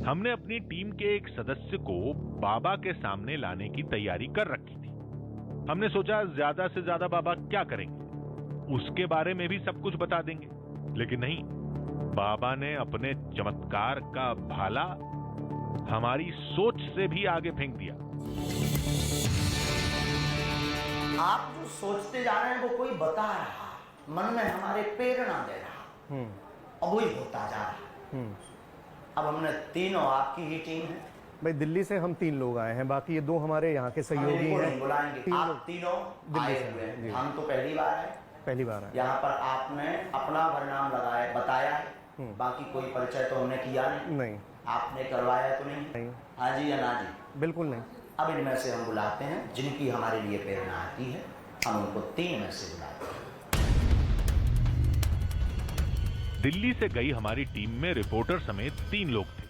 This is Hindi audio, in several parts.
हमने अपनी टीम के एक सदस्य को बाबा के सामने लाने की तैयारी कर रखी थी। हमने सोचा ज्यादा से ज्यादा बाबा क्या करेंगे, उसके बारे में भी सब कुछ बता देंगे, लेकिन नहीं, बाबा ने अपने चमत्कार का भाला हमारी सोच से भी आगे फेंक दिया। आप जो सोचते जा रहे हैं वो कोई बता रहा, मन में हमारे प्रेरणा दे रहा, और वही होता जा रहा। अब हमने तीनों, आपकी ही टीम है भाई, दिल्ली से हम 3 लोग आए हैं, बाकी ये 2 हमारे यहाँ के सहयोगी हैं। बुलाएंगे, आप तीनों आए हुए हैं, हम तो पहली बार है, पहली बार है। यहाँ पर आपने अपना परिणाम लगाया, बताया है, बाकी कोई परिचय तो हमने किया नहीं। आपने करवाया तो नहीं? हाँ जी या ना जी? बिल्कुल नहीं। अब इनमें से हम बुलाते हैं जिनकी हमारे लिए प्रेरणा आती है, हम उनको 3 में से बुलाते हैं। दिल्ली से गई हमारी टीम में रिपोर्टर समेत 3 लोग थे,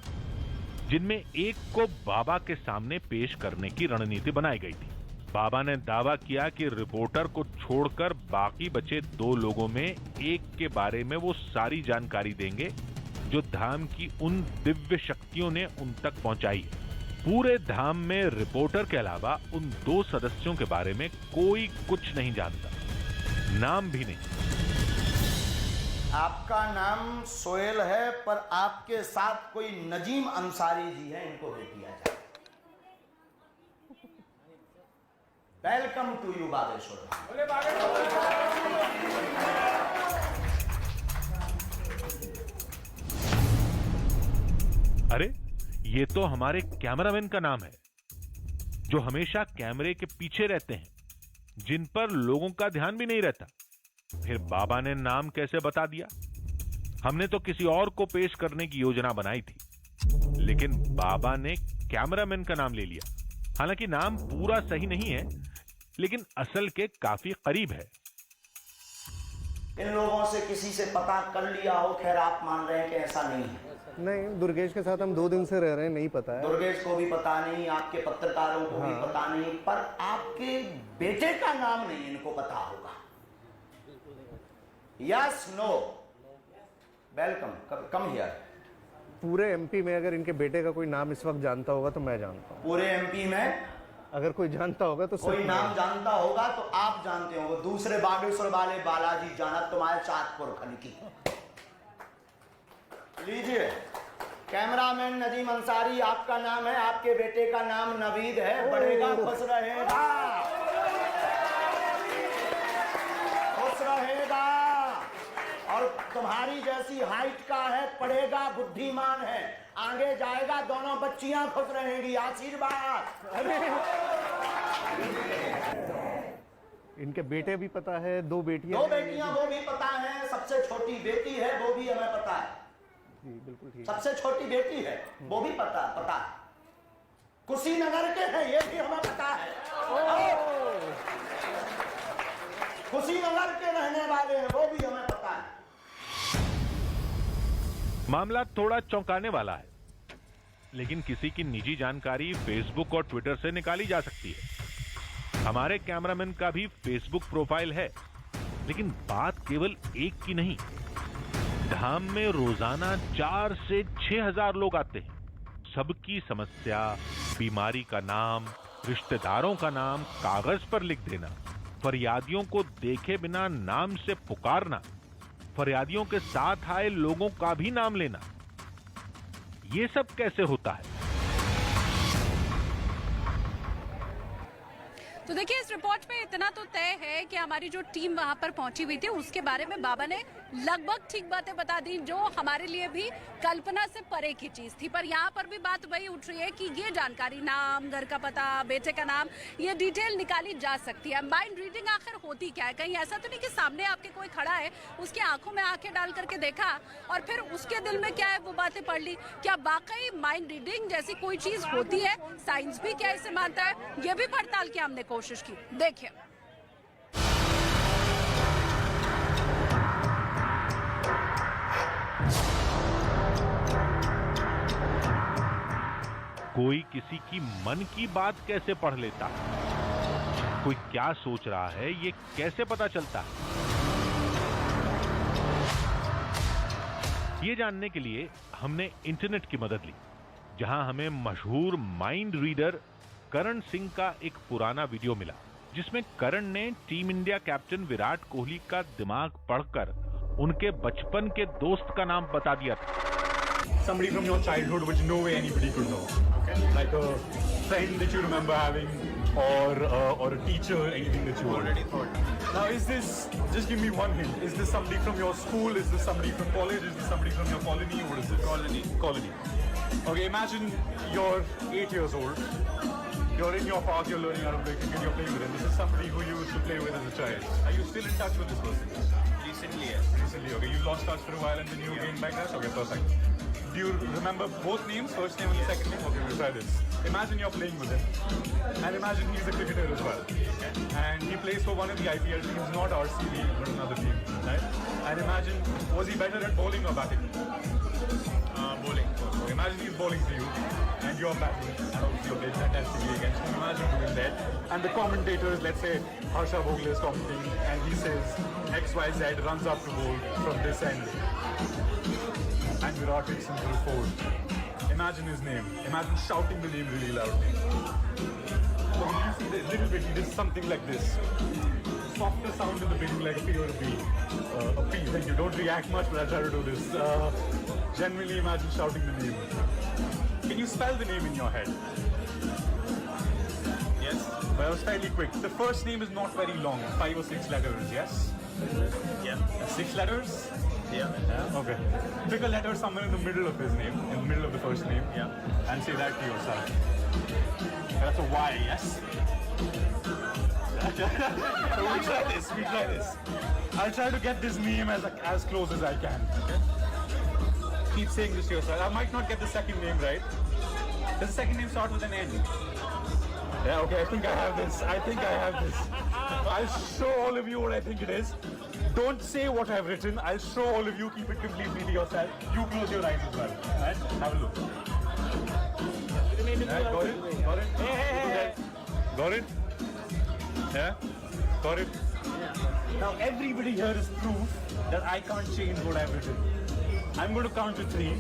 जिनमें एक को बाबा के सामने पेश करने की रणनीति बनाई गई थी। बाबा ने दावा किया कि रिपोर्टर को छोड़कर बाकी बचे 2 लोगों में एक के बारे में वो सारी जानकारी देंगे जो धाम की उन दिव्य शक्तियों ने उन तक पहुंचाई है। पूरे धाम में रिपोर्टर के अलावा उन 2 सदस्यों के बारे में कोई कुछ नहीं जानता, नाम भी नहीं। आपका नाम सोहेल है, पर आपके साथ कोई नजीम अंसारी जी है, इनको भेज दिया जाए। Welcome to you Bageshwar. अरे ये तो हमारे कैमरामैन का नाम है, जो हमेशा कैमरे के पीछे रहते हैं, जिन पर लोगों का ध्यान भी नहीं रहता। फिर बाबा ने नाम कैसे बता दिया? हमने तो किसी और को पेश करने की योजना बनाई थी, लेकिन बाबा ने कैमरामैन का नाम ले लिया। हालांकि नाम पूरा सही नहीं है, लेकिन असल के काफी करीब है। इन लोगों से किसी से पता कर लिया हो? खैर, आप मान रहे हैं कि ऐसा नहीं है? नहीं, दुर्गेश के साथ हम 2 दिन से रह रहे हैं, नहीं पता है। दुर्गेश को भी पता नहीं, आपके पत्रकारों को भी पता नहीं, पर आपके बेटे का नाम नहीं इनको पता होगा। Yes, no? Welcome, come here. पूरे एमपी में अगर इनके बेटे का कोई नाम इस वक्त जानता होगा तो मैं जानता हूँ। पूरे एमपी में अगर कोई जानता होगा तो कोई नाम जानता होगा तो आप जानते होंगे। दूसरे बागेश्वर वाले बालाजी जाना तुम्हारे चाँदपुर खन की। लीजिए, कैमरामैन नजीम अंसारी आपका नाम है, आपके बेटे का नाम नवीद है। बढ़ेगा, खुश रहेगा, खुश रहेगा, और तुम्हारी जैसी हाइट का है, पढ़ेगा, बुद्धिमान है, आगे जाएगा, दोनों बच्चियां खुश रहेंगी। आशीर्वाद। इनके बेटे भी पता है, 2 बेटियां, 2 बेटियां, वो भी पता है। सबसे छोटी बेटी है, वो भी हमें पता है। जी बिल्कुल ठीक। सबसे छोटी बेटी है, वो भी पता है। कुशीनगर के हैं, ये भी हमें पता है। कुशीनगर के रहने वाले हैं, वो भी हमें पता है। मामला थोड़ा चौंकाने वाला है, लेकिन किसी की निजी जानकारी फेसबुक और ट्विटर से निकाली जा सकती है। हमारे कैमरामैन का भी फेसबुक प्रोफाइल है, लेकिन बात केवल एक की नहीं। धाम में रोजाना 4 से 6 हजार लोग आते हैं। सबकी समस्या, बीमारी का नाम, रिश्तेदारों का नाम कागज पर लिख देना, फरियादियों को देखे बिना नाम से पुकारना, फरियादियों के साथ आए लोगों का भी नाम लेना, ये सब कैसे होता है? तो देखिए, इस रिपोर्ट में इतना तो तय है कि हमारी जो टीम वहां पर पहुंची हुई थी उसके बारे में बाबा ने लगभग ठीक बातें बता दी, जो हमारे लिए भी कल्पना से परे की चीज थी। पर यहाँ पर भी बात वही उठ रही है कि ये जानकारी, नाम, घर का पता, बेटे का नाम, ये डिटेल निकाली जा सकती है। माइंड रीडिंग आखिर होती क्या है? कहीं ऐसा तो नहीं कि सामने आपके कोई खड़ा है, उसकी आंखों में आंखें डाल करके देखा और फिर उसके दिल में क्या है वो बातें पढ़ ली? क्या वाकई माइंड रीडिंग जैसी कोई चीज होती है? साइंस भी क्या इसे मानता है? ये भी पड़ताल की हमने कोशिश की। देखिए, कोई किसी की मन की बात कैसे पढ़ लेता है? कोई क्या सोच रहा है ये कैसे पता चलता है? ये जानने के लिए हमने इंटरनेट की मदद ली। जहां हमें मशहूर माइंड रीडर करण सिंह का एक पुराना वीडियो मिला, जिसमें करण ने team India captain Virat Kohli का दिमाग पढ़कर उनके बचपन के दोस्त का नाम बता दिया था। Somebody from your childhood which no way anybody could know. Okay. Like a friend that you remember having, or a teacher, anything that you already thought. Now, is this? Just give me one hint. Is this somebody from your school? Is this somebody from college? Is this somebody from your colony? What is this? Colony. Okay. Imagine you're 8 years old. You're in your park. You're learning how to play cricket. You're playing with him. This is somebody who you used to play with as a child. Are you still in touch with this person? Recently, yes. Recently. Okay. You lost touch for a while and then you gained back that. Okay. Perfect. Do you remember both names, first name and the second name? Okay, we'll try this. Imagine you're playing with him. And imagine he's a cricketer as well. And he plays for one of the IPL teams, not RCB, but another team. Right? And imagine, was he better at bowling or batting? Bowling. Okay, imagine he's bowling for you, and you're batting, and obviously you're playing fantastically against him. Imagine doing that. And the commentators, let's say Harsha Bhogle is commenting, and he says XYZ runs up to bowl from this end. And Virat hits him for a four. Imagine his name. Imagine shouting the name really loudly. So when you see the little bit, he does something like this. Softer sound in the beginning, like a P or a B. A P, thank you. Don't react much, but I'll try to do this. Generally, imagine shouting the name. Can you spell the name in your head? Yes. But I was fairly quick. The first name is not very long, 5 or 6 letters, yes? Yeah. 6 letters? Yeah. Yeah, okay. Pick a letter somewhere in the middle of his name, in the middle of the first name. Yeah. And say that to yourself. That's a Y, yes? So we try this. I'll try to get this name as close as I can. Okay? Keep saying this to yourself. I might not get the second name right. Does the second name start with an N? Yeah, okay, I think I have this. I'll show all of you what I think it is. Don't say what I've written. I'll show all of you. Keep it completely to yourself. You close your eyes as well. Right? Have a look. Right, got it? Got it? Hey. Got it? Yeah? Got it? Now everybody here is proof that I can't change what I've written. I'm going to count to 3.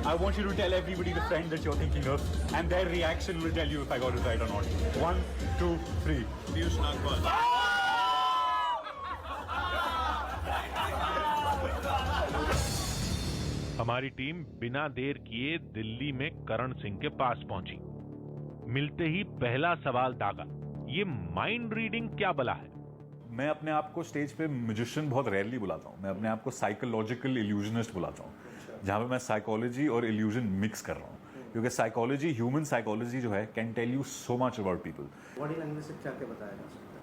I want you to tell everybody the friend that you're thinking of, and their reaction will tell you if I got it right or not. 1, 2, 3. Piyush Nagpal. हमारी टीम बिना देर किए दिल्ली में करण सिंह के पास पहुंची। मिलते ही पहला सवाल दागा, ये माइंड रीडिंग क्या बला है? मैं अपने आप को स्टेज पे म्यूजिशियन बहुत रेयरली बुलाता हूँ। मैं अपने आप को साइकोलॉजिकल इल्यूजनिस्ट बुलाता हूँ, जहाँ पे मैं साइकोलॉजी और इल्यूजन मिक्स कर रहा हूँ। क्योंकि साइकोलॉजी, ह्यूमन साइकोलॉजी जो है, can tell you so much about people. Body language से क्या क्या बताया जा सकता है?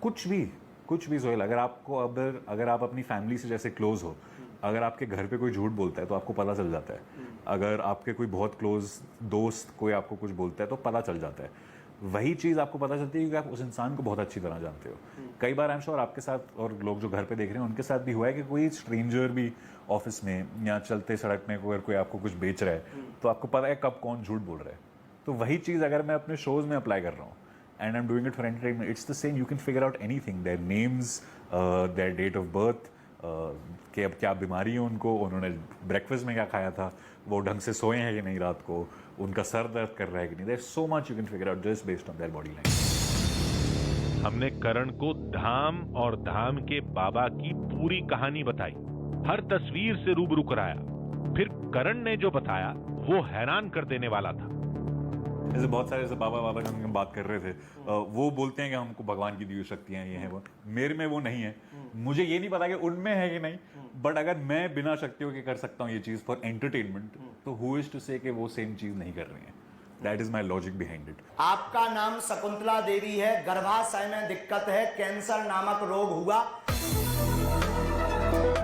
कुछ भी सोहेल, अगर आप अपनी फैमिली से जैसे क्लोज हो, अगर आपके घर पे कोई झूठ बोलता है तो आपको पता चल जाता है। अगर आपके कोई बहुत क्लोज दोस्त कोई आपको कुछ बोलता है तो पता चल जाता है। वही चीज़ आपको पता चलती है क्योंकि आप उस इंसान को बहुत अच्छी तरह जानते हो। कई बार आई एम श्योर आपके साथ और लोग जो घर पे देख रहे हैं उनके साथ भी हुआ है कि कोई स्ट्रेंजर भी ऑफिस में या चलते सड़क में अगर कोई आपको कुछ बेच रहा है तो आपको पता है कब कौन झूठ बोल रहा है। तो वही चीज़ अगर मैं अपने शोज में अप्लाई कर रहा हूँ, and I am doing it for entertainment, it's the same. You can figure out anything, their names, their date of birth, कि अब क्या बीमारी है उनको, उन्होंने ब्रेकफास्ट में क्या खाया था, वो ढंग से सोए हैं कि नहीं रात को, उनका सर दर्द कर रहा है कि नहीं। There so much you can figure out just based on their body language. हमने करण को धाम और धाम के बाबा की पूरी कहानी बताई, हर तस्वीर से रूबरू कराया। फिर करण ने जो बताया वो हैरान कर देने वाला था। जैसे बहुत सारे बाबा की हम बात कर रहे थे, वो बोलते हैं कि हमको भगवान की दी हुई शक्तियां ये हैं वो, मेरे में वो नहीं है। मुझे ये नहीं पता कि उनमें है कि नहीं, बट अगर मैं बिना शक्तियों के कर सकता हूँ ये चीज़ फॉर एंटरटेनमेंट, तो हु इज टू से कि वो सेम चीज़ नहीं कर रही है। That is my logic behind it. आपका नाम शकुंतला देवी है, गर्भाशय में दिक्कत है, कैंसर नामक रोग हुआ।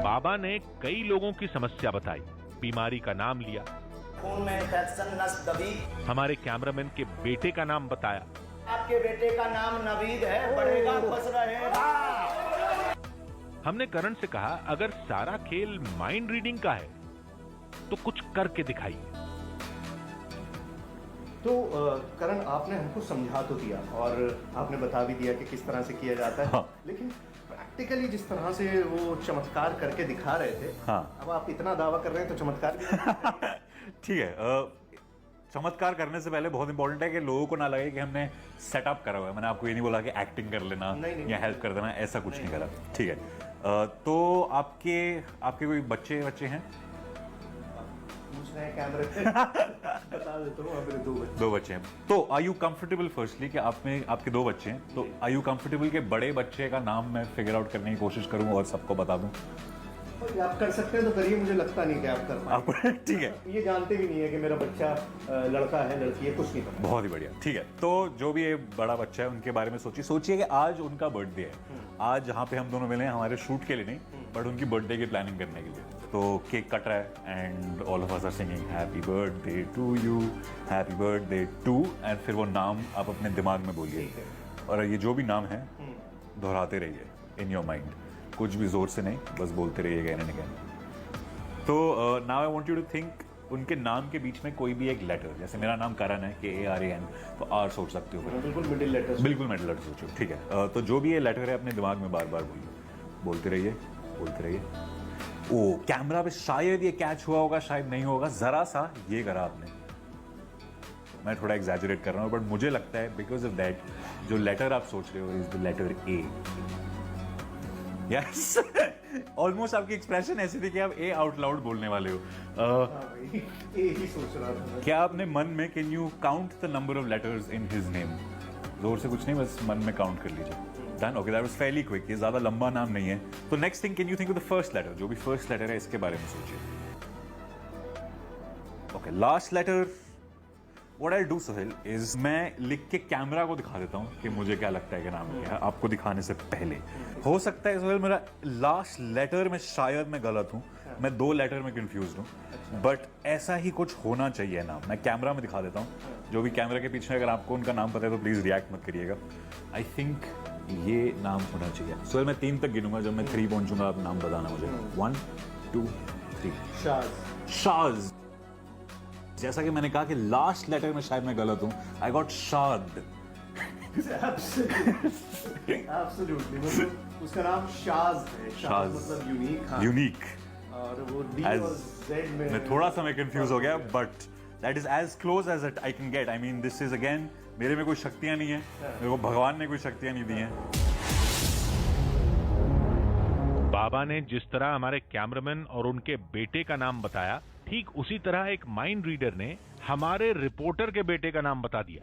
बाबा ने कई लोगों की समस्या बताई, बीमारी का नाम लिया, खून में इन्फेक्शन, नस दबी। हमारे कैमरामैन के बेटे का नाम बताया। आपके बेटे का नाम नवीद है, बढ़ेगा खुश रहेगा। हमने करण से कहा अगर सारा खेल माइंड रीडिंग का है तो कुछ करके दिखाइए। तो करण, आपने हमको समझा तो दिया और आपने बता भी दिया कि किस तरह से किया जाता है। हाँ। लेकिन प्रैक्टिकली जिस तरह से वो चमत्कार करके दिखा रहे थे, हाँ। अब आप इतना दावा कर रहे हैं तो चमत्कार भी ठीक है, चमत्कार करने से पहले बहुत इंपॉर्टेंट है कि लोगों को ना लगे कि हमने सेटअप करा हुआ है। मैंने आपको ये नहीं बोला कि एक्टिंग कर लेना नहीं, या हेल्प कर देना, ऐसा कुछ नहीं करा। ठीक है, तो आपके कोई बच्चे हैं? पूछ रहे हैं कैमरे पे। बता देता हूँ, मेरे 2 बच्चे। 2 बच्चे हैं। तो आर यू कंफर्टेबल फर्स्टली कि आपके 2 बच्चे हैं, तो आर यू कंफर्टेबल कि बड़े बच्चे का नाम मैं फिगर आउट करने की कोशिश करूं और सबको बता दूं? और आप कर सकते हैं तो करिए, मुझे लगता नहीं कि आप कर पाएंगे। आपको ठीक है, ये जानते भी नहीं है कि मेरा बच्चा लड़का है लड़की है, कुछ नहीं पता। बहुत ही बढ़िया। ठीक है, तो जो भी ये बड़ा बच्चा है उनके बारे में सोचिए कि आज उनका बर्थडे है। आज जहाँ पे हम दोनों मिले हैं हमारे शूट के लिए नहीं, बट उनकी बर्थडे की प्लानिंग करने के लिए। तो केक कट रहा है and all of us are singing happy birthday to you, happy birthday to, एंड फिर वो नाम आप अपने दिमाग में बोलिए और ये जो भी नाम है दोहराते रहिए इन योर माइंड, कुछ भी जोर से नहीं, बस बोलते रहिए अगेन एंड अगेन। तो now I want you to think उनके नाम के बीच में कोई भी एक लेटर, जैसे मेरा नाम करण है, KARAN, तो R सोच सकते हो, बिल्कुल मिडिल लेटर। बिल्कुल मिडिल लेटर सोचो। ठीक है, तो जो भी ये लेटर है अपने दिमाग में बार बार बोलते रहिए। ओ कैमरा पे शायद ये कैच हुआ होगा, शायद नहीं होगा, जरा सा ये करा आपने, मैं थोड़ा एग्जैजरेट कर रहा हूँ, बट मुझे लगता है बिकॉज ऑफ दैट जो लेटर आप सोच रहे हो is the letter A। Yes, almost आपकी एक्सप्रेशन ऐसी थी कि आप A आउट लाउड बोलने वाले हो। ये ही सोच रहा था मैं। क्या आपने मन में can you count the number of letters in his name? जोर से कुछ नहीं, बस मन में काउंट कर लीजिए। Done, okay, that was fairly quick, ये ज्यादा लंबा नाम नहीं है। तो next thing, can you think of the first letter? जो भी फर्स्ट लेटर है इसके बारे में सोचिए। Okay, last letter. What I do Sohail is मैं लिख के कैमरा को दिखा देता हूँ कि मुझे क्या लगता है कि नाम क्या है, आपको दिखाने से पहले। हो सकता है सोहेल मेरा लास्ट लेटर में शायद मैं गलत हूँ, मैं 2 लेटर में कंफ्यूज हूँ, बट ऐसा ही कुछ होना चाहिए नाम। मैं कैमरा में दिखा देता हूँ, जो भी कैमरा के पीछे अगर आपको उनका नाम पता है तो प्लीज रिएक्ट मत करिएगा। आई थिंक ये नाम होना चाहिए। सोहेल मैं 3 तक गिनूंगा, जब मैं 3 पहुंचूंगा आप नाम बताना मुझे। 1 2 3। शाज। जैसा कि मैंने कहा कि लास्ट लेटर में शायद मैं गलत हूं, आई गॉट शाद। एब्सोल्युटली, मतलब उसका नाम शाज है। शाज मतलब यूनिक। हाँ। यूनिक। और वो D और Z में मैं थोड़ा सा मैं कंफ्यूज हो गया, but that is as close as I can get. I mean this is again, मेरे में कोई शक्तियां नहीं है, मेरे को भगवान ने कोई शक्तियां नहीं दी हैं। बाबा ने जिस तरह हमारे कैमरामैन और उनके बेटे का नाम बताया, ठीक उसी तरह एक माइंड रीडर ने हमारे रिपोर्टर के बेटे का नाम बता दिया।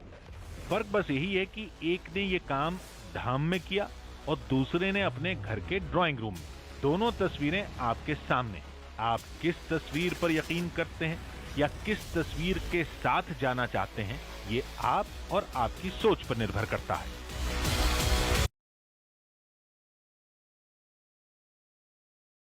फर्क बस यही है कि एक ने ये काम धाम में किया और दूसरे ने अपने घर के ड्राइंग रूम में। दोनों तस्वीरें आपके सामने। आप किस तस्वीर पर यकीन करते हैं या किस तस्वीर के साथ जाना चाहते हैं, ये आप और आपकी सोच पर निर्भर करता है।